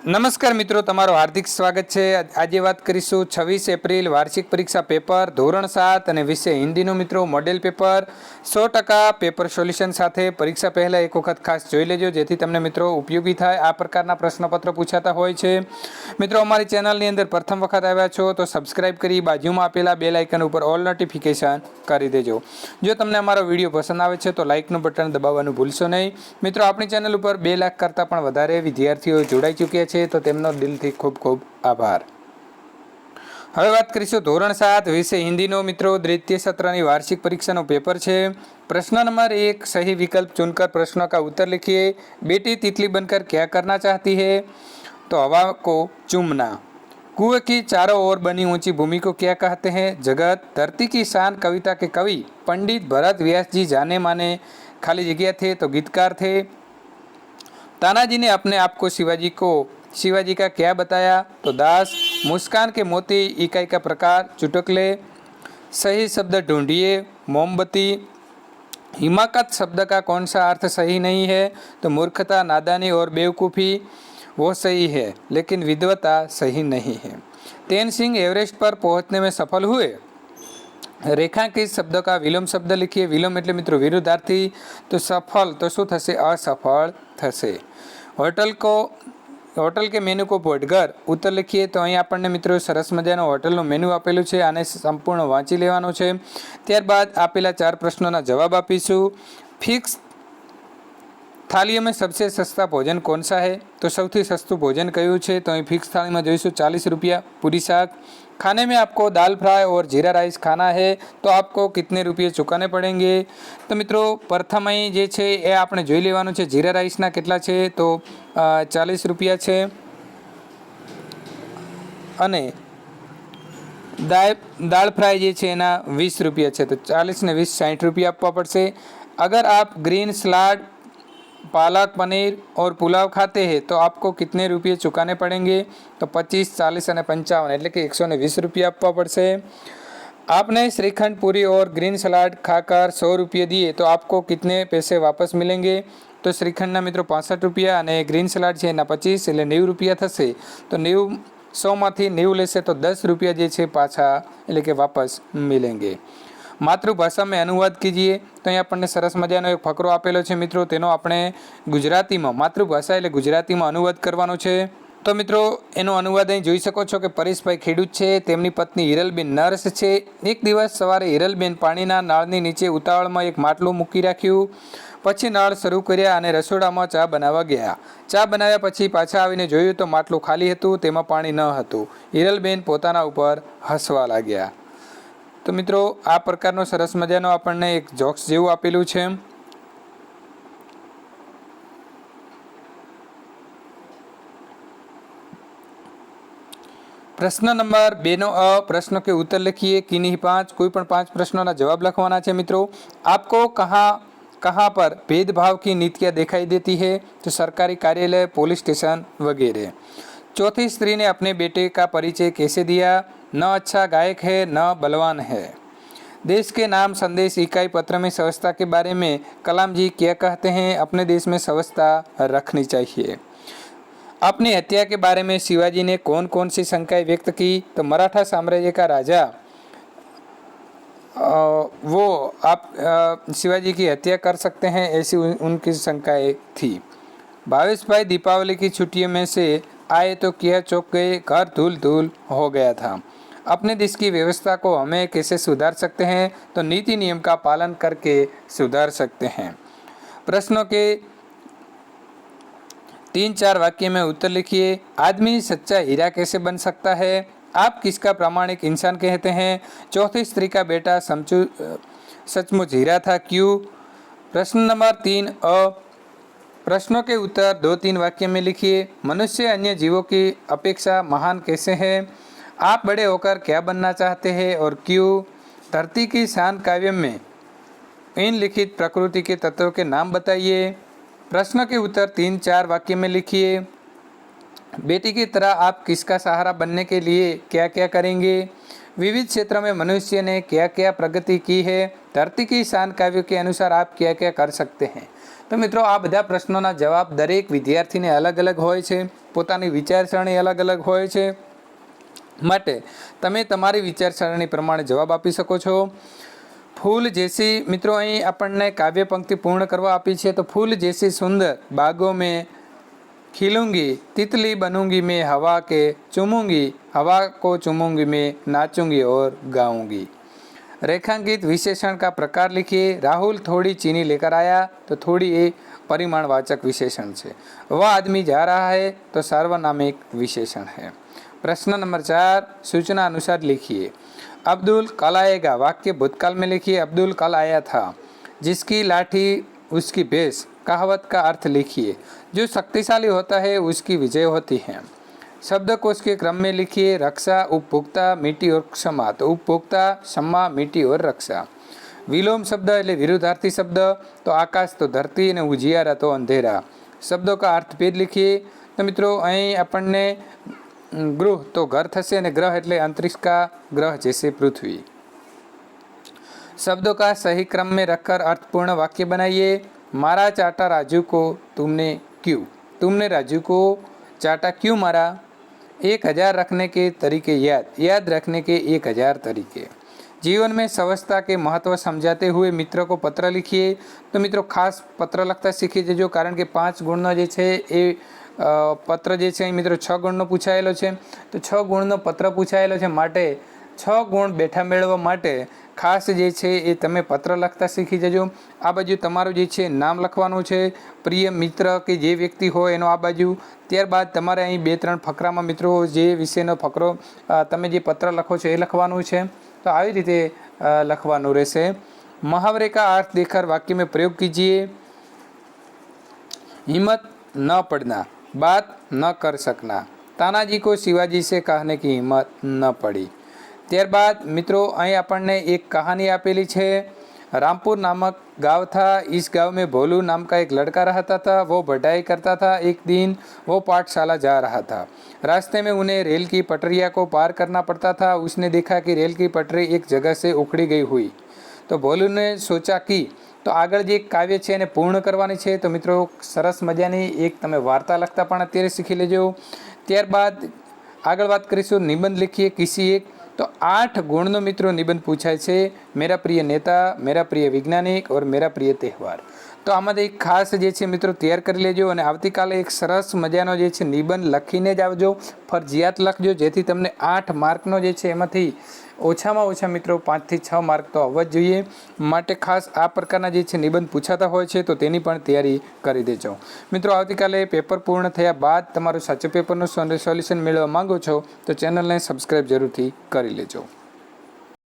નમસ્કાર મિત્રો, તમારું હાર્દિક સ્વાગત છે। આજે વાત કરીશું 26 એપ્રિલ વાર્ષિક પરીક્ષા પેપર ધોરણ 7 અને વિષય હિન્દીનું મિત્રો મોડેલ પેપર 100% પેપર સોલ્યુશન સાથે। પરીક્ષા પહેલાં એક વખત ખાસ જોઈ લેજો, જેથી તમને મિત્રો ઉપયોગી થાય। આ પ્રકારના પ્રશ્નપત્ર પૂછાતા હોય છે। મિત્રો, અમારી ચેનલની અંદર પ્રથમ વખત આવ્યા છો તો સબસ્ક્રાઇબ કરી બાજુમાં આપેલા બેલ આઇકન ઉપર ઓલ નોટિફિકેશન કરી દેજો। જો તમને અમારો વિડીયો પસંદ આવે છે તો લાઇકનું બટન દબાવવાનું ભૂલશો નહીં। મિત્રો, આપણી ચેનલ ઉપર 2 લાખ કરતાં પણ વધારે વિદ્યાર્થીઓ જોડાઈ ચૂક્યા છે, તો તેમનો દિલથી ખૂબ ખૂબ આભાર। હવે વાત કરીશું ધોરણ 7 વિષય हिंदी મિત્રો द्वितीय सत्रनी वार्षिक परीक्षा पेपर है। प्रश्न नंबर 1, सही विकल्प चुनकर प्रश्नों का उत्तर लिखिए। बेटी तितली बनकर क्या करना चाहती है? तो हवा को चूमना। कुएं की चारों ओर बनी ऊंची भूमि को क्या कहते हैं? जगत। धरती की शान कविता के कवि पंडित भरत व्यास जी जाने माने खाली जगह थे तो गीतकार थे। तानाजी ने अपने आप को शिवाजी का क्या बताया? तो दास। मुस्कान के मोती इकाई का प्रकार चुटकुले। सही शब्द ढूंढिए। मोमबत्ती। हिमाकत शब्द का कौन सा अर्थ सही नहीं है? तो मूर्खता, नादानी और बेवकूफ़ी वो सही है, लेकिन विद्वता सही नहीं है। तेनसिंह एवरेस्ट पर पहुंचने में सफल हुए। रेखांकित शब्द का विलोम शब्द लिखिए। विलोम એટલે મિત્રો વિરુદ્ધાર્થી, તો સફળ તો શું થશે? અસફળ થશે। હોટલ કે મેનુ કો પઢકર ઉત્તર લખીએ। તો અહીં આપણને મિત્રો સરસ મજાનો હોટલનું મેનુ આપેલું છે, આને સંપૂર્ણ વાંચી લેવાનું છે। ત્યારબાદ આપેલા 4 પ્રશ્નોના જવાબ આપીશું। ફિક્સ थालियों में सबसे सस्ता भोजन कौन सा है? तो સૌથી સસ્તું ભોજન કયું છે? તો અહીં ફિક્સ થાળીમાં જોઈશું 40 रुपया पूरी शाक। खाने में आपको दाल फ्राई और जीरा राइस खाना है तो आपको कितने रुपये चुकाने पड़ेंगे? तो मित्रों प्रथम અહીં જે છે એ આપણે જોઈ લેવાનું છે। જીરા રાઈસના કેટલા છે? તો 40 रुपया છે, અને दाल फ्राई જે છે એના 20 रुपया છે। તો 40 ને 20 60 रुपया આપવા પડશે। अगर आप ग्रीन सलाद, पालक पनीर और पुलाव खाते हैं तो आपको कितने रुपये चुकाने पड़ेंगे? तो 25, 40 અને 55 એટલે કે 120 रुपया આપવા પડશે। आपने श्रीखंड पूरी और ग्रीन सलाद खाकर 100 रुपये दिए तो आपको कितने पैसे वापस मिलेंगे? तो श्रीखंडના મિત્રો 65 रुपया અને ગ્રીન સલાડ છે એના 25 એટલે 90 रुपया થશે। તો 100 માંથી 90 લેશે તો 10 रुपया જે છે પાછા એટલે કે વાપસ મિલેંગે। માતૃભાષા में अनुवाद कीजिए। તો અહીં આપણને સરસ મજાનો એક ફકરો આપેલો છે મિત્રો, તેનો આપણે ગુજરાતીમાં, માતૃભાષા એટલે ગુજરાતીમાં અનુવાદ કરવાનો છે। તો મિત્રો એનો અનુવાદ અહીં જોઈ શકો છો કે પરેશભાઈ ખેડૂત છે, તેમની પત્ની હિરલબેન નર્સ છે। એક દિવસ સવારે હિરલબેન પાણીના નળની નીચે ઉતાવળમાં એક માટલું મૂકી રાખ્યું, પછી નળ શરૂ કર્યા અને રસોડામાં ચા બનાવવા ગયા। ચા બનાવ્યા પછી પાછા આવીને જોયું તો માટલું ખાલી હતું, તેમાં પાણી ન હતું। હિરલબેન પોતાના ઉપર હસવા લાગ્યા। તો મિત્રો આ પ્રકારનો સરસ મજાનો આપણને એક જોક્સ જેવું આપેલું છે। પ્રશ્ન નંબર 2 નો અ પ્રશ્ન के उत्तर लिखिए। किन्हीं 5 कोई પણ 5 પ્રશ્નોના જવાબ લખવાના છે મિત્રો। आपको कहाँ पर भेदभाव की नीतियाँ दिखाई देती है? तो सरकारी कार्यालय, पुलिस स्टेशन वगैरह। चौथी स्त्री ने अपने बेटे का परिचय कैसे दिया? न अच्छा गायक है, न बलवान है। देश के नाम संदेश इकाई पत्र में स्वच्छता के बारे में कलाम जी क्या कहते हैं? अपने देश में स्वच्छता रखनी चाहिए। अपनी हत्या के बारे में शिवाजी ने कौन कौन सी शंकाएं व्यक्त की? तो मराठा साम्राज्य का राजा वो आप शिवाजी की हत्या कर सकते हैं, ऐसी उनकी शंकाएं थी। भावेश भाई दीपावली की छुट्टियों में से आए तो क्या चौंक गए, घर धूल धूल हो गया था। अपने देश की व्यवस्था को हमें कैसे सुधार सकते हैं? तो नीति नियम का पालन करके सुधार सकते हैं। प्रश्नों के 3-4 वाक्य में उत्तर लिखिए। आदमी सच्चा हीरा कैसे बन सकता है? आप किसका प्रामाणिक इंसान कहते हैं? चौथी स्त्री का बेटा सचमुच हीरा था, क्यों? प्रश्न नंबर 3 अ प्रश्नों के उत्तर 2-3 वाक्य में लिखिए। मनुष्य अन्य जीवों की अपेक्षा महान कैसे है? आप बड़े होकर क्या बनना चाहते हैं और क्यों? धरती की शान काव्य में इन लिखित प्रकृति के तत्वों के नाम बताइए। प्रश्न के उत्तर 3-4 वाक्य में लिखिए। बेटी की तरह आप किसका सहारा बनने के लिए क्या क्या करेंगे? विविध क्षेत्रों में मनुष्य ने क्या क्या प्रगति की है? धरती की शान काव्य के अनुसार आप क्या क्या कर सकते हैं? તો મિત્રો આ બધા પ્રશ્નોના જવાબ દરેક વિદ્યાર્થીને અલગ અલગ હોય છે, પોતાની વિચારસરણી અલગ અલગ હોય છે, માટે તમે તમારી વિચારસરણી પ્રમાણે જવાબ આપી શકો છો। फूल जैसी मित्रों અહીં આપણને કાવ્ય પંક્તિ પૂર્ણ કરવા આપી છે। તો फूल जैसी सुंदर बागों में खिलूंगी, तितली बनूंगी मैं हवा के चूमूंगी, हवा को चूमूंगी मैं नाचूंगी और गाऊंगी। रेखांकित विशेषण का प्रकार लिखिए। राहुल थोड़ी चीनी लेकर आया। तो थोड़ी ये परिमाणवाचक विशेषण है। वह आदमी जा रहा है तो सार्वनामिक विशेषण है। प्रश्न नंबर 4 सूचना अनुसार लिखिए। अब्दुल कल आएगा, वाक्य भूतकाल में लिखिए। अब्दुल कल आया था। जिसकी लाठी उसकी भैंस, कहावत का अर्थ लिखिए। जो शक्तिशाली होता है उसकी विजय होती है। शब्दकोश के क्रम में लिखिए। रक्षा, उपभोक्ता, मिट्टी और क्षमा। तो उपभोक्ता, क्षमा, मिट्टी और रक्षा। विलोम शब्द એટલે વિરુદ્ધાર્થી શબ્દ। તો આકાશ તો ધરતી અને ઉજિયારા તો અંધેરા। શબ્દો का અર્થભેદ लिखिए। તો મિત્રો અહીં આપણને गृह तो घर थशे અને ग्रह એટલે अंतरिक्ष का ग्रह जैसे पृथ्वी। शब्दों का सही क्रम में रखकर अर्थपूर्ण वाक्य बनाइए। मारा चाटा राजू को तुमने क्यों, तुमने राजू को चाटा क्यों मारा। 1000 रखने के तरीके याद, याद रखने के 1000 तरीके। जीवन में स्वस्थता के महत्व समझाते हुए मित्र को पत्र लिखिए। तो मित्रों खास पत्र लखता शीखी जजो, कारण के 5 गुणनो जे छे ए पत्र जे छे मित्रों 6 गुणनो पूछायेलो छे। तो 6 गुणनो पत्र पूछायेलो छे, माटे 6 गुण बेठा मेळववा माटे खास जे छे ए तमे पत्र लखता शीखी जजो। आ बाजू तमारुं जे छे नाम लखवानुं छे, प्रिय मित्र के जे व्यक्ति होय एनो आ बाजू। त्यारबाद तमारे અહીં 2-3 फकरामां मित्रों जे विषयनो फकरो तमे जे पत्र लखो छो ए लखवानुं छे। तो આવી રીતે લખવાનું રહેશે। मुहावरे का अर्थ देकर वाक्य में प्रयोग कीजिए। हिम्मत न पड़ना, बात न कर सकना। तानाजी को शिवाजी से कहने की हिम्मत न पड़ी। ત્યારબાદ મિત્રો અહીં આપણને એક કહાની આપેલી છે। रामपुर नामक गांव था। इस गांव में भोलू नाम का एक लड़का रहता था। वो पढ़ाई करता था। एक दिन वो पाठशाला जा रहा था। रास्ते में उन्हें रेल की पटरिया को पार करना पड़ता था। उसने देखा कि रेल की पटरी एक जगह से उखड़ी गई हुई। तो भोलू ने सोचा कि तो આગળ જે કાવ્ય છે એને પૂર્ણ કરવાની છે। તો મિત્રો સરસ મજાની એક તમે વાર્તા લખતા પણ અત્યારે શીખી લેજો। ત્યારબાદ આગળ વાત કરીશું નિબંધ लिखिए किसी एक। तो 8 गुणનો મિત્રો નિબંધ પૂછાય છે। मेरा प्रिय नेता, मेरा प्रिय वैज्ञानिक और मेरा प्रिय तહેવાર। તો આમાંથી એક ખાસ જે છે મિત્રો તૈયાર કરી લેજો અને આવતીકાલે એક સરસ મજાનો જે છે નિબંધ લખીને જ આવજો। ફરજિયાત લખજો, જેથી તમને 8 માર્કનો જે છે એમાંથી ઓછામાં ઓછા મિત્રો 5 થી 6 માર્ક તો આવવા જ જોઈએ। માટે ખાસ આ પ્રકારના જે છે નિબંધ પૂછાતા હોય છે તો તેની પણ તૈયારી કરી દેજો। મિત્રો આવતીકાલે પેપર પૂર્ણ થયા બાદ તમારું સાચું પેપરનું સોલ્યુશન મેળવવા માંગો છો તો ચેનલને સબસ્ક્રાઈબ જરૂરથી કરી લેજો।